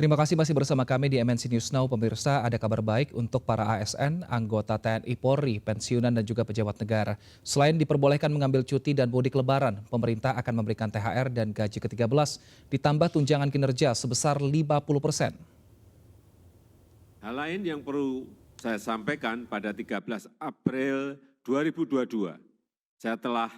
Terima kasih masih bersama kami di MNC News Now. Pemirsa, ada kabar baik untuk para ASN, anggota TNI Polri, pensiunan dan juga pejabat negara. Selain diperbolehkan mengambil cuti dan mudik lebaran, pemerintah akan memberikan THR dan gaji ke-13, ditambah tunjangan kinerja sebesar 50%. Hal lain yang perlu saya sampaikan pada 13 April 2022, saya telah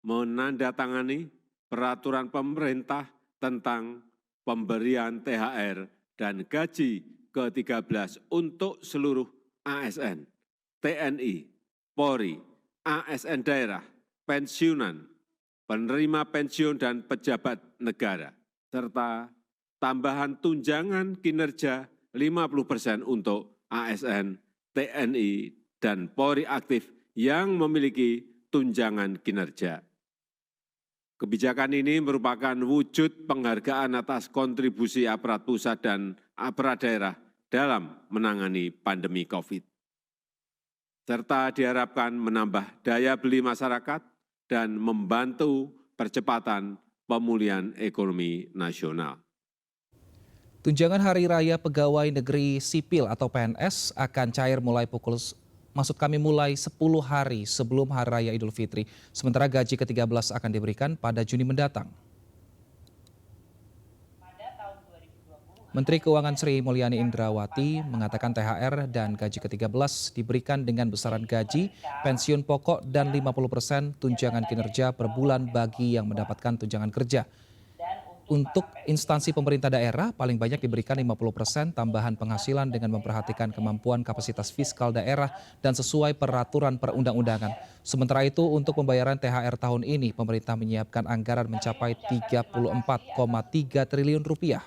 menandatangani peraturan pemerintah tentang pemberian THR dan gaji ke-13 untuk seluruh ASN, TNI, Polri, ASN daerah, pensiunan, penerima pensiun dan pejabat negara, serta tambahan tunjangan kinerja 50% untuk ASN, TNI, dan Polri aktif yang memiliki tunjangan kinerja. Kebijakan ini merupakan wujud penghargaan atas kontribusi aparat pusat dan aparat daerah dalam menangani pandemi COVID, serta diharapkan menambah daya beli masyarakat dan membantu percepatan pemulihan ekonomi nasional. Tunjangan Hari Raya Pegawai Negeri Sipil atau PNS akan cair mulai mulai 10 hari sebelum Hari Raya Idul Fitri. Sementara gaji ke-13 akan diberikan pada Juni mendatang. Menteri Keuangan Sri Mulyani Indrawati mengatakan THR dan gaji ke-13 diberikan dengan besaran gaji, pensiun pokok, dan 50% tunjangan kinerja per bulan bagi yang mendapatkan tunjangan kerja. Untuk instansi pemerintah daerah, paling banyak diberikan 50% tambahan penghasilan dengan memperhatikan kemampuan kapasitas fiskal daerah dan sesuai peraturan perundang-undangan. Sementara itu, untuk pembayaran THR tahun ini, pemerintah menyiapkan anggaran mencapai 34,3 triliun rupiah.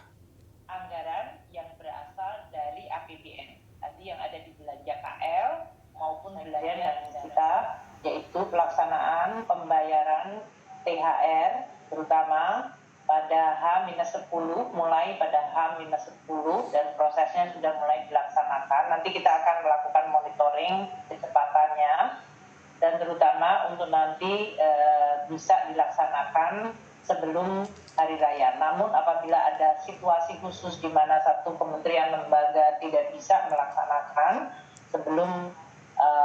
Anggaran yang berasal dari APBN, tadi yang ada di belanja KL maupun belanja kita, yaitu pelaksanaan pembayaran THR, terutama pada H-10, mulai pada H-10 dan prosesnya sudah mulai dilaksanakan. Nanti kita akan melakukan monitoring kecepatannya dan terutama untuk nanti bisa dilaksanakan sebelum Hari Raya. Namun apabila ada situasi khusus di mana satu kementerian lembaga tidak bisa melaksanakan sebelum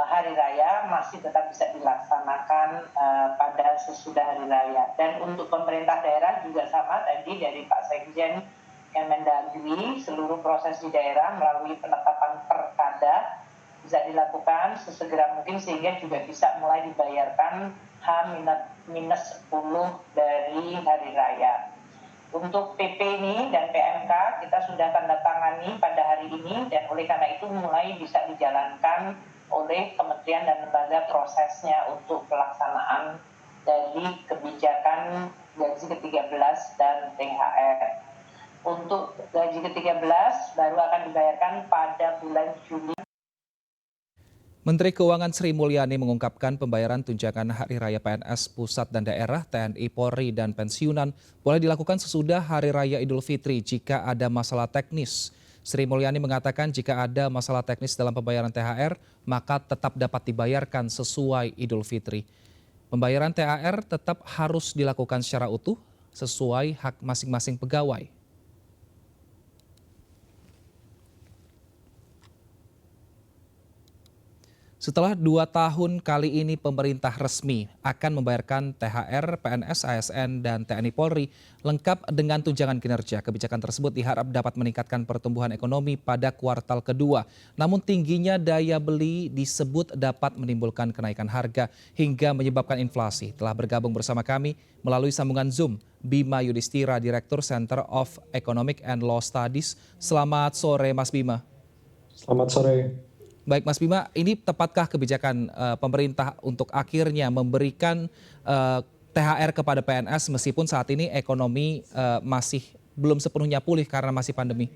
Hari Raya, masih tetap bisa dilaksanakan pada sesudah Hari Raya. Dan untuk pemerintah daerah juga sama, tadi dari Pak Sekjen Kemendagri, seluruh proses di daerah melalui penetapan perkada bisa dilakukan sesegera mungkin sehingga juga bisa mulai dibayarkan H-10 dari Hari Raya. Untuk PP ini dan PMK kita sudah tanda tangani pada hari ini dan oleh karena itu mulai bisa dijalankan oleh kementerian dan lembaga prosesnya untuk pelaksanaan dari kebijakan gaji ke-13 dan THR. Untuk gaji ke-13 baru akan dibayarkan pada bulan Juli. Menteri Keuangan Sri Mulyani mengungkapkan pembayaran tunjangan Hari Raya PNS pusat dan daerah, TNI, Polri, dan pensiunan boleh dilakukan sesudah Hari Raya Idul Fitri jika ada masalah teknis. Sri Mulyani mengatakan jika ada masalah teknis dalam pembayaran THR, maka tetap dapat dibayarkan sesuai Idul Fitri. Pembayaran THR tetap harus dilakukan secara utuh sesuai hak masing-masing pegawai. Setelah 2 tahun kali ini pemerintah resmi akan membayarkan THR, PNS, ASN, dan TNI Polri lengkap dengan tunjangan kinerja. Kebijakan tersebut diharap dapat meningkatkan pertumbuhan ekonomi pada kuartal kedua. Namun tingginya daya beli disebut dapat menimbulkan kenaikan harga hingga menyebabkan inflasi. Telah bergabung bersama kami melalui sambungan Zoom Bima Yudhistira, Direktur Center of Economic and Law Studies. Selamat sore Mas Bima. Selamat sore. Baik Mas Bima, ini tepatkah kebijakan pemerintah untuk akhirnya memberikan THR kepada PNS meskipun saat ini ekonomi masih belum sepenuhnya pulih karena masih pandemi?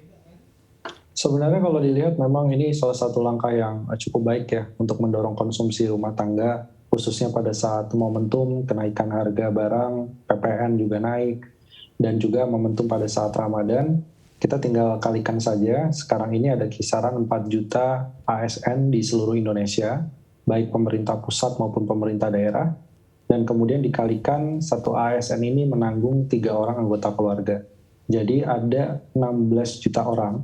Sebenarnya kalau dilihat memang ini salah satu langkah yang cukup baik ya untuk mendorong konsumsi rumah tangga, khususnya pada saat momentum kenaikan harga barang, PPN juga naik, dan juga momentum pada saat Ramadan. Kita tinggal kalikan saja, sekarang ini ada kisaran 4 juta ASN di seluruh Indonesia, baik pemerintah pusat maupun pemerintah daerah, dan kemudian dikalikan satu ASN ini menanggung 3 orang anggota keluarga. Jadi ada 16 juta orang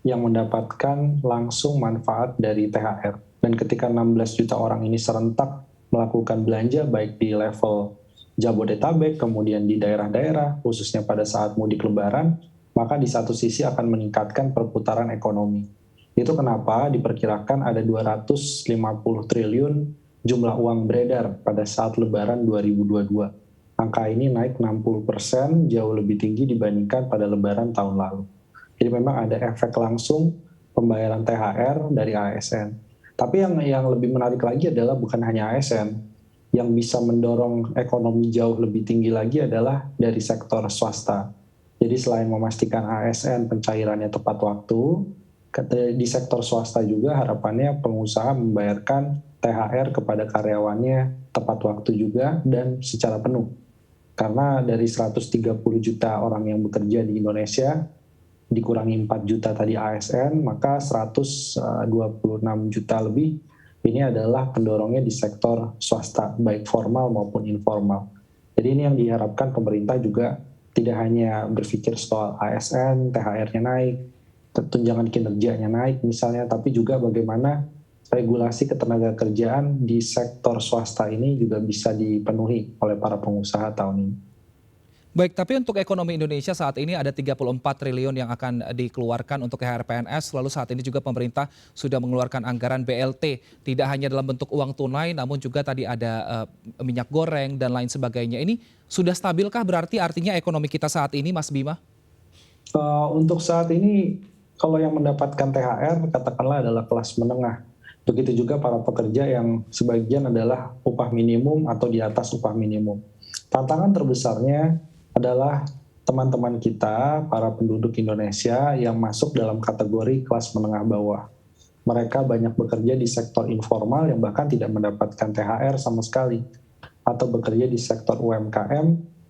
yang mendapatkan langsung manfaat dari THR. Dan ketika 16 juta orang ini serentak melakukan belanja baik di level Jabodetabek, kemudian di daerah-daerah, khususnya pada saat mudik lebaran, maka di satu sisi akan meningkatkan perputaran ekonomi. Itu kenapa diperkirakan ada 250 triliun jumlah uang beredar pada saat lebaran 2022. Angka ini naik 60%, jauh lebih tinggi dibandingkan pada lebaran tahun lalu. Jadi memang ada efek langsung pembayaran THR dari ASN. Tapi yang lebih menarik lagi adalah bukan hanya ASN, yang bisa mendorong ekonomi jauh lebih tinggi lagi adalah dari sektor swasta. Jadi selain memastikan ASN pencairannya tepat waktu, di sektor swasta juga harapannya pengusaha membayarkan THR kepada karyawannya tepat waktu juga dan secara penuh. Karena dari 130 juta orang yang bekerja di Indonesia, dikurangi 4 juta tadi ASN, maka 126 juta lebih ini adalah pendorongnya di sektor swasta, baik formal maupun informal. Jadi ini yang diharapkan pemerintah juga tidak hanya berpikir soal ASN, THR-nya naik, tunjangan kinerjanya naik misalnya, tapi juga bagaimana regulasi ketenaga kerjaan di sektor swasta ini juga bisa dipenuhi oleh para pengusaha tahun ini. Baik, tapi untuk ekonomi Indonesia saat ini ada 34 triliun yang akan dikeluarkan untuk THR PNS, lalu saat ini juga pemerintah sudah mengeluarkan anggaran BLT, tidak hanya dalam bentuk uang tunai, namun juga tadi ada minyak goreng dan lain sebagainya. Ini sudah stabilkah berarti artinya ekonomi kita saat ini, Mas Bima? Untuk saat ini, kalau yang mendapatkan THR katakanlah adalah kelas menengah. Begitu juga para pekerja yang sebagian adalah upah minimum atau di atas upah minimum. Tantangan terbesarnya adalah teman-teman kita, para penduduk Indonesia yang masuk dalam kategori kelas menengah bawah. Mereka banyak bekerja di sektor informal yang bahkan tidak mendapatkan THR sama sekali. Atau bekerja di sektor UMKM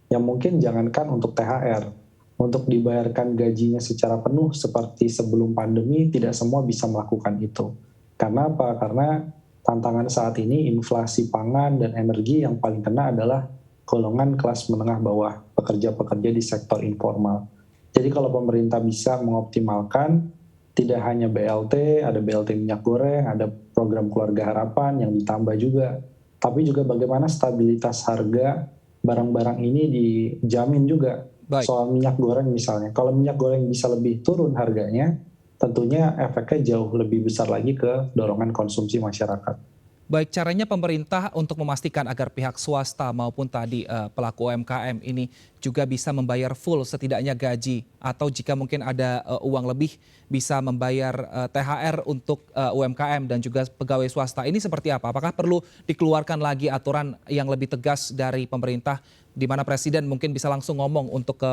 yang mungkin jangankan untuk THR. Untuk dibayarkan gajinya secara penuh seperti sebelum pandemi, tidak semua bisa melakukan itu. Karena apa? Karena tantangan saat ini inflasi pangan dan energi yang paling kena adalah golongan kelas menengah bawah, pekerja-pekerja di sektor informal. Jadi kalau pemerintah bisa mengoptimalkan, tidak hanya BLT, ada BLT minyak goreng, ada program keluarga harapan yang ditambah juga, tapi juga bagaimana stabilitas harga barang-barang ini dijamin juga. Baik. Soal minyak goreng misalnya, kalau minyak goreng bisa lebih turun harganya, tentunya efeknya jauh lebih besar lagi ke dorongan konsumsi masyarakat. Baik, caranya pemerintah untuk memastikan agar pihak swasta maupun tadi pelaku UMKM ini juga bisa membayar full setidaknya gaji atau jika mungkin ada uang lebih bisa membayar THR untuk UMKM dan juga pegawai swasta. Ini seperti apa? Apakah perlu dikeluarkan lagi aturan yang lebih tegas dari pemerintah di mana presiden mungkin bisa langsung ngomong untuk ke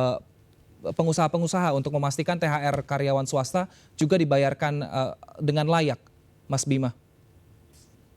pengusaha-pengusaha untuk memastikan THR karyawan swasta juga dibayarkan dengan layak, Mas Bima?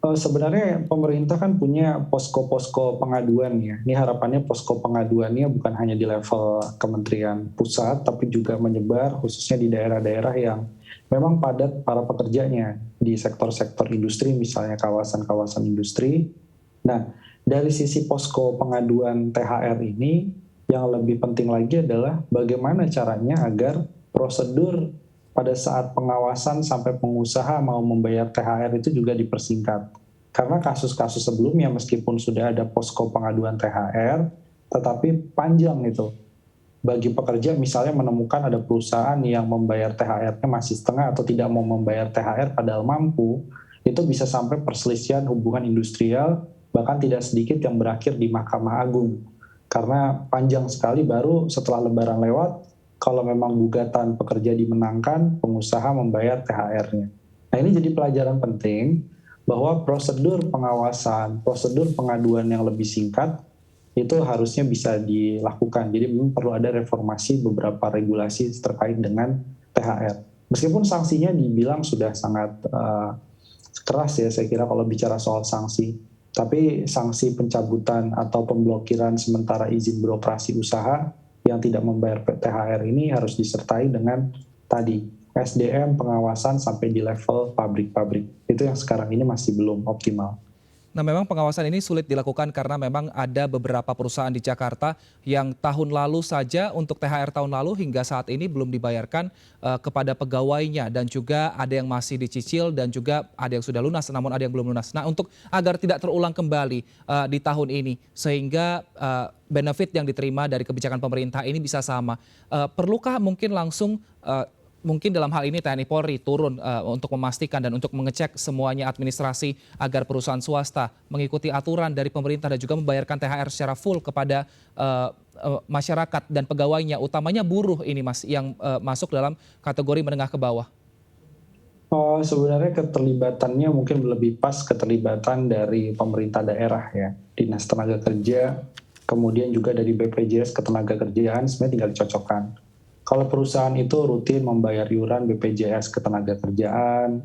Sebenarnya pemerintah kan punya posko-posko pengaduan ya. Ini harapannya posko pengaduannya bukan hanya di level kementerian pusat, tapi juga menyebar khususnya di daerah-daerah yang memang padat para pekerjanya di sektor-sektor industri, misalnya kawasan-kawasan industri. Nah, dari sisi posko pengaduan THR ini, yang lebih penting lagi adalah bagaimana caranya agar prosedur pada saat pengawasan sampai pengusaha mau membayar THR itu juga dipersingkat. Karena kasus-kasus sebelumnya meskipun sudah ada posko pengaduan THR, tetapi panjang itu. Bagi pekerja misalnya menemukan ada perusahaan yang membayar THR-nya masih setengah atau tidak mau membayar THR padahal mampu, itu bisa sampai perselisihan hubungan industrial, bahkan tidak sedikit yang berakhir di Mahkamah Agung. Karena panjang sekali baru setelah Lebaran lewat, kalau memang gugatan pekerja dimenangkan, pengusaha membayar THR-nya. Nah ini jadi pelajaran penting bahwa prosedur pengawasan, prosedur pengaduan yang lebih singkat itu harusnya bisa dilakukan. Jadi memang perlu ada reformasi beberapa regulasi terkait dengan THR. Meskipun sanksinya dibilang sudah sangat keras ya saya kira kalau bicara soal sanksi. Tapi sanksi pencabutan atau pemblokiran sementara izin beroperasi usaha yang tidak membayar THR ini harus disertai dengan tadi SDM pengawasan sampai di level pabrik-pabrik. Itu yang sekarang ini masih belum optimal. Nah, memang pengawasan ini sulit dilakukan karena memang ada beberapa perusahaan di Jakarta yang tahun lalu saja untuk THR tahun lalu hingga saat ini belum dibayarkan kepada pegawainya dan juga ada yang masih dicicil dan juga ada yang sudah lunas namun ada yang belum lunas. Nah, untuk agar tidak terulang kembali di tahun ini sehingga benefit yang diterima dari kebijakan pemerintah ini bisa sama. Perlukah mungkin langsung mungkin dalam hal ini TNI Polri turun untuk memastikan dan untuk mengecek semuanya administrasi agar perusahaan swasta mengikuti aturan dari pemerintah dan juga membayarkan THR secara full kepada masyarakat dan pegawainya, utamanya buruh ini Mas yang masuk dalam kategori menengah ke bawah. Sebenarnya keterlibatannya mungkin lebih pas keterlibatan dari pemerintah daerah ya, Dinas Tenaga Kerja, kemudian juga dari BPJS Ketenagakerjaan sebenarnya tinggal dicocokkan. Kalau perusahaan itu rutin membayar iuran BPJS Ketenagakerjaan,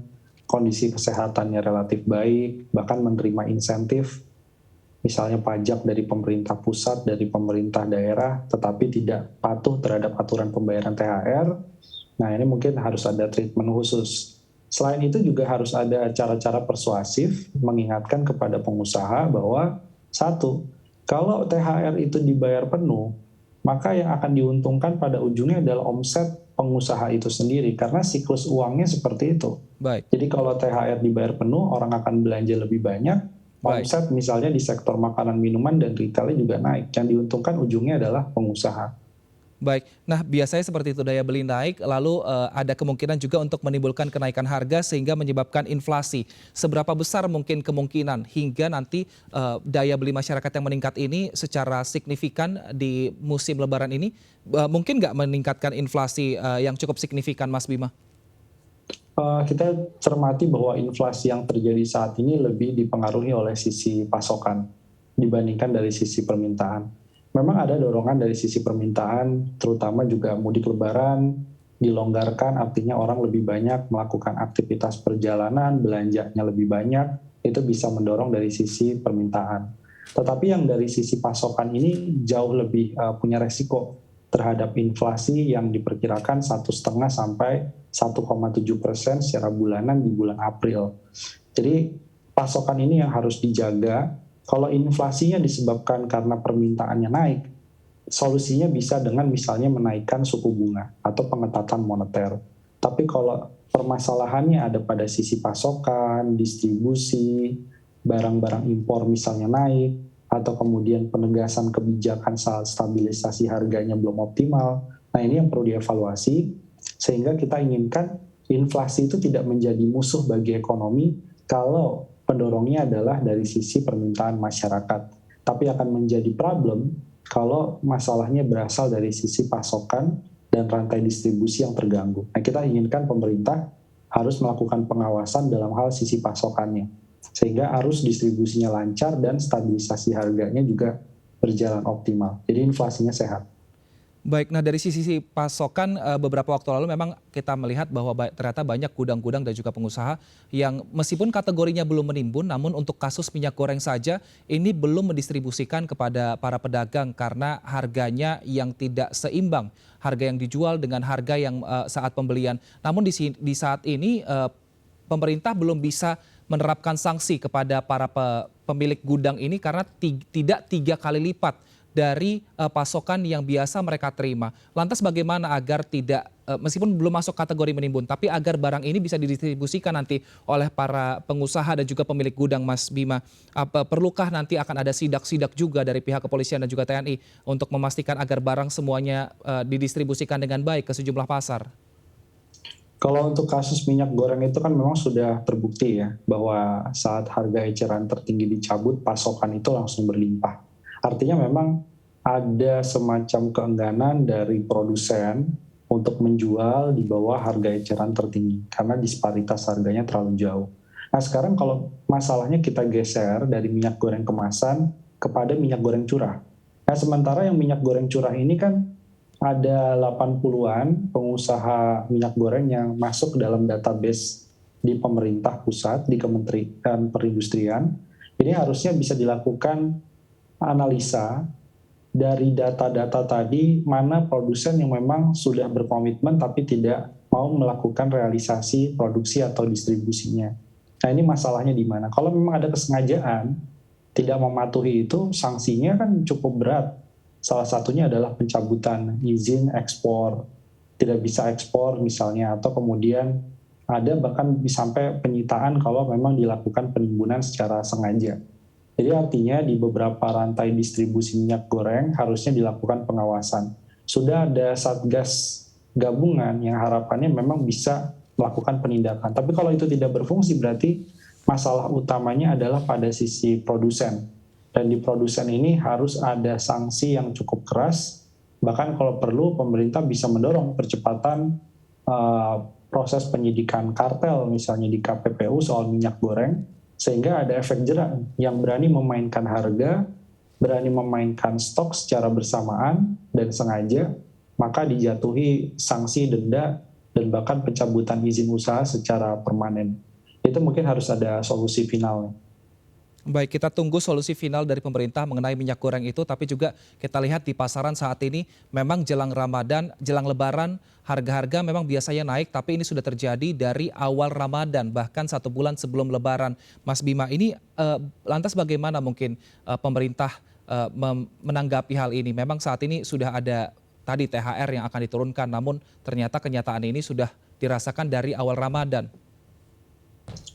kondisi kesehatannya relatif baik, bahkan menerima insentif, misalnya pajak dari pemerintah pusat, dari pemerintah daerah, tetapi tidak patuh terhadap aturan pembayaran THR, nah ini mungkin harus ada treatment khusus. Selain itu juga harus ada cara-cara persuasif mengingatkan kepada pengusaha bahwa satu, kalau THR itu dibayar penuh, maka yang akan diuntungkan pada ujungnya adalah omset pengusaha itu sendiri karena siklus uangnya seperti itu. Baik. Jadi kalau THR dibayar penuh, orang akan belanja lebih banyak, omset misalnya di sektor makanan, minuman, dan retailnya juga naik. Yang diuntungkan ujungnya adalah pengusaha. Baik, nah biasanya seperti itu daya beli naik, lalu ada kemungkinan juga untuk menimbulkan kenaikan harga sehingga menyebabkan inflasi. Seberapa besar mungkin kemungkinan hingga nanti daya beli masyarakat yang meningkat ini secara signifikan di musim Lebaran ini, mungkin nggak meningkatkan inflasi yang cukup signifikan, Mas Bima? Kita cermati bahwa inflasi yang terjadi saat ini lebih dipengaruhi oleh sisi pasokan dibandingkan dari sisi permintaan. Memang ada dorongan dari sisi permintaan, terutama juga mudik Lebaran, dilonggarkan artinya orang lebih banyak melakukan aktivitas perjalanan, belanjanya lebih banyak, itu bisa mendorong dari sisi permintaan. Tetapi yang dari sisi pasokan ini jauh lebih punya resiko terhadap inflasi yang diperkirakan 1,5 sampai 1,7% secara bulanan di bulan April. Jadi pasokan ini yang harus dijaga. Kalau inflasinya disebabkan karena permintaannya naik, solusinya bisa dengan misalnya menaikkan suku bunga atau pengetatan moneter. Tapi kalau permasalahannya ada pada sisi pasokan, distribusi, barang-barang impor misalnya naik, atau kemudian penegasan kebijakan saat stabilisasi harganya belum optimal, nah ini yang perlu dievaluasi, sehingga kita inginkan inflasi itu tidak menjadi musuh bagi ekonomi kalau pendorongnya adalah dari sisi permintaan masyarakat. Tapi akan menjadi problem kalau masalahnya berasal dari sisi pasokan dan rantai distribusi yang terganggu. Nah, kita inginkan pemerintah harus melakukan pengawasan dalam hal sisi pasokannya, sehingga arus distribusinya lancar dan stabilisasi harganya juga berjalan optimal. Jadi inflasinya sehat. Baik, nah dari sisi pasokan beberapa waktu lalu memang kita melihat bahwa ternyata banyak gudang-gudang dan juga pengusaha yang meskipun kategorinya belum menimbun, namun untuk kasus minyak goreng saja ini belum mendistribusikan kepada para pedagang karena harganya yang tidak seimbang, harga yang dijual dengan harga yang saat pembelian. Namun di saat ini pemerintah belum bisa menerapkan sanksi kepada para pemilik gudang ini karena tidak 3 kali lipat dari pasokan yang biasa mereka terima. Lantas bagaimana agar tidak, meskipun belum masuk kategori menimbun, tapi agar barang ini bisa didistribusikan nanti oleh para pengusaha dan juga pemilik gudang, Mas Bima? Perlukah nanti akan ada sidak-sidak juga dari pihak kepolisian dan juga TNI untuk memastikan agar barang semuanya didistribusikan dengan baik ke sejumlah pasar? Kalau untuk kasus minyak goreng itu kan memang sudah terbukti ya, bahwa saat harga eceran tertinggi dicabut, pasokan itu langsung berlimpah. Artinya memang ada semacam keengganan dari produsen untuk menjual di bawah harga eceran tertinggi karena disparitas harganya terlalu jauh. Nah sekarang kalau masalahnya kita geser dari minyak goreng kemasan kepada minyak goreng curah. Nah sementara yang minyak goreng curah ini kan ada 80-an pengusaha minyak goreng yang masuk dalam database di pemerintah pusat, di Kementerian Perindustrian. Ini harusnya bisa dilakukan analisa dari data-data tadi mana produsen yang memang sudah berkomitmen tapi tidak mau melakukan realisasi produksi atau distribusinya. Nah ini masalahnya di mana? Kalau memang ada kesengajaan tidak mematuhi itu, sanksinya kan cukup berat. Salah satunya adalah pencabutan izin ekspor, tidak bisa ekspor misalnya, atau kemudian ada bahkan sampai penyitaan kalau memang dilakukan penimbunan secara sengaja. Jadi artinya di beberapa rantai distribusi minyak goreng harusnya dilakukan pengawasan. Sudah ada satgas gabungan yang harapannya memang bisa melakukan penindakan. Tapi kalau itu tidak berfungsi berarti masalah utamanya adalah pada sisi produsen. Dan di produsen ini harus ada sanksi yang cukup keras. Bahkan kalau perlu pemerintah bisa mendorong percepatan proses penyidikan kartel misalnya di KPPU soal minyak goreng, sehingga ada efek jerak yang berani memainkan harga, berani memainkan stok secara bersamaan dan sengaja, maka dijatuhi sanksi denda dan bahkan pencabutan izin usaha secara permanen. Itu mungkin harus ada solusi finalnya. Baik, kita tunggu solusi final dari pemerintah mengenai minyak goreng itu, tapi juga kita lihat di pasaran saat ini memang jelang Ramadan, jelang Lebaran, harga-harga memang biasanya naik, tapi ini sudah terjadi dari awal Ramadan, bahkan 1 bulan sebelum Lebaran. Mas Bima, ini lantas bagaimana mungkin pemerintah menanggapi hal ini? Memang saat ini sudah ada tadi THR yang akan diturunkan, namun ternyata kenyataan ini sudah dirasakan dari awal Ramadan.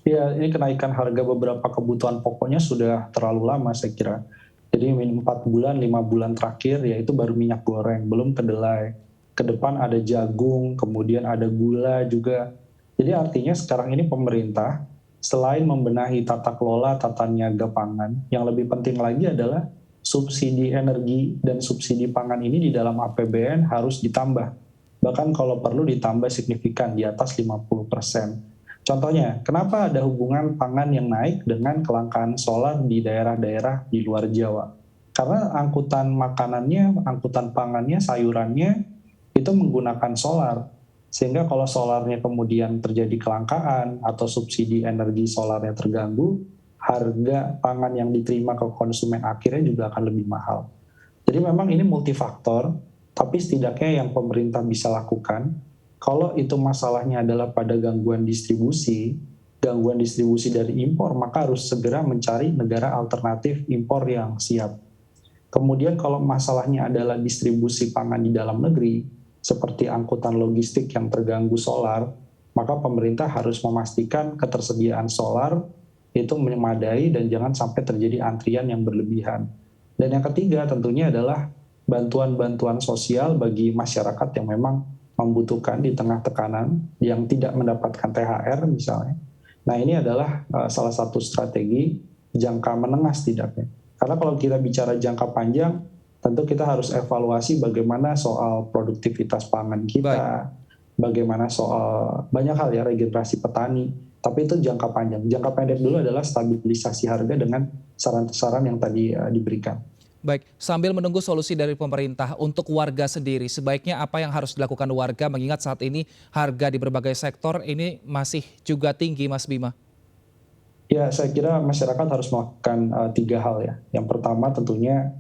Ya, ini kenaikan harga beberapa kebutuhan pokoknya sudah terlalu lama saya kira. Jadi 4 bulan, 5 bulan terakhir yaitu baru minyak goreng, belum kedelai. Ke depan ada jagung, kemudian ada gula juga. Jadi artinya sekarang ini pemerintah selain membenahi tata kelola, tata niaga pangan, yang lebih penting lagi adalah subsidi energi dan subsidi pangan ini di dalam APBN harus ditambah. Bahkan kalau perlu ditambah signifikan di atas 50%. Contohnya, kenapa ada hubungan pangan yang naik dengan kelangkaan solar di daerah-daerah di luar Jawa? Karena angkutan makanannya, angkutan pangannya, sayurannya itu menggunakan solar. Sehingga kalau solarnya kemudian terjadi kelangkaan atau subsidi energi solarnya terganggu, harga pangan yang diterima ke konsumen akhirnya juga akan lebih mahal. Jadi memang ini multifaktor, tapi setidaknya yang pemerintah bisa lakukan, kalau itu masalahnya adalah pada gangguan distribusi dari impor, maka harus segera mencari negara alternatif impor yang siap. Kemudian kalau masalahnya adalah distribusi pangan di dalam negeri, seperti angkutan logistik yang terganggu solar, maka pemerintah harus memastikan ketersediaan solar itu memadai dan jangan sampai terjadi antrian yang berlebihan. Dan yang ketiga tentunya adalah bantuan-bantuan sosial bagi masyarakat yang memang membutuhkan di tengah tekanan yang tidak mendapatkan THR misalnya. Nah ini adalah salah satu strategi jangka menengah setidaknya. Karena kalau kita bicara jangka panjang, tentu kita harus evaluasi bagaimana soal produktivitas pangan kita, bagaimana soal banyak hal ya, regenerasi petani. Tapi itu jangka panjang. Jangka pendek dulu adalah stabilisasi harga dengan saran-saran yang tadi diberikan. Baik, sambil menunggu solusi dari pemerintah untuk warga sendiri, sebaiknya apa yang harus dilakukan warga mengingat saat ini harga di berbagai sektor ini masih juga tinggi, Mas Bima? Ya, saya kira masyarakat harus melakukan 3 hal ya. Yang pertama tentunya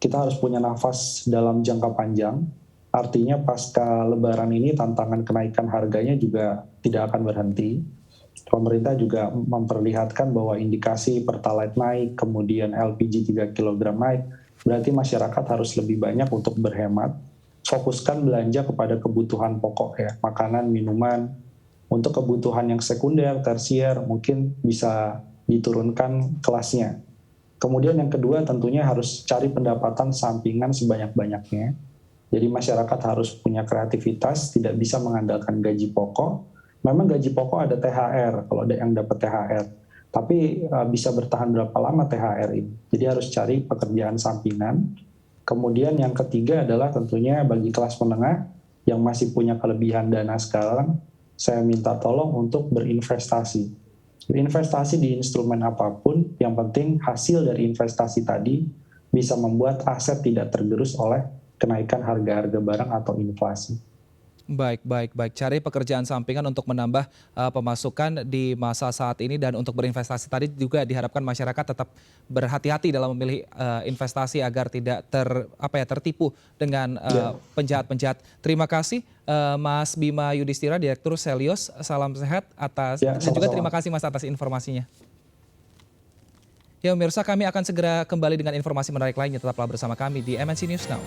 kita harus punya nafas dalam jangka panjang. Artinya pasca Lebaran ini tantangan kenaikan harganya juga tidak akan berhenti. Pemerintah juga memperlihatkan bahwa indikasi Pertalite naik, kemudian LPG 3 kg naik, berarti masyarakat harus lebih banyak untuk berhemat, fokuskan belanja kepada kebutuhan pokok ya, makanan, minuman. Untuk kebutuhan yang sekunder, tersier, mungkin bisa diturunkan kelasnya. Kemudian yang kedua tentunya harus cari pendapatan sampingan sebanyak-banyaknya. Jadi masyarakat harus punya kreativitas, tidak bisa mengandalkan gaji pokok. Memang gaji pokok ada THR, kalau ada yang dapat THR. Tapi bisa bertahan berapa lama THR ini. Jadi harus cari pekerjaan sampingan. Kemudian yang ketiga adalah tentunya bagi kelas menengah yang masih punya kelebihan dana sekarang, saya minta tolong untuk berinvestasi. Berinvestasi di instrumen apapun, yang penting hasil dari investasi tadi bisa membuat aset tidak tergerus oleh kenaikan harga-harga barang atau inflasi. Baik, baik, baik. Cari pekerjaan sampingan untuk menambah pemasukan di masa saat ini dan untuk berinvestasi tadi juga diharapkan masyarakat tetap berhati-hati dalam memilih investasi agar tidak tertipu dengan penjahat-penjahat. Terima kasih Mas Bima Yudhistira, Direktur Selios. Salam sehat dan juga terima kasih Mas atas informasinya. Ya pemirsa, kami akan segera kembali dengan informasi menarik lainnya. Tetaplah bersama kami di MNC News Now.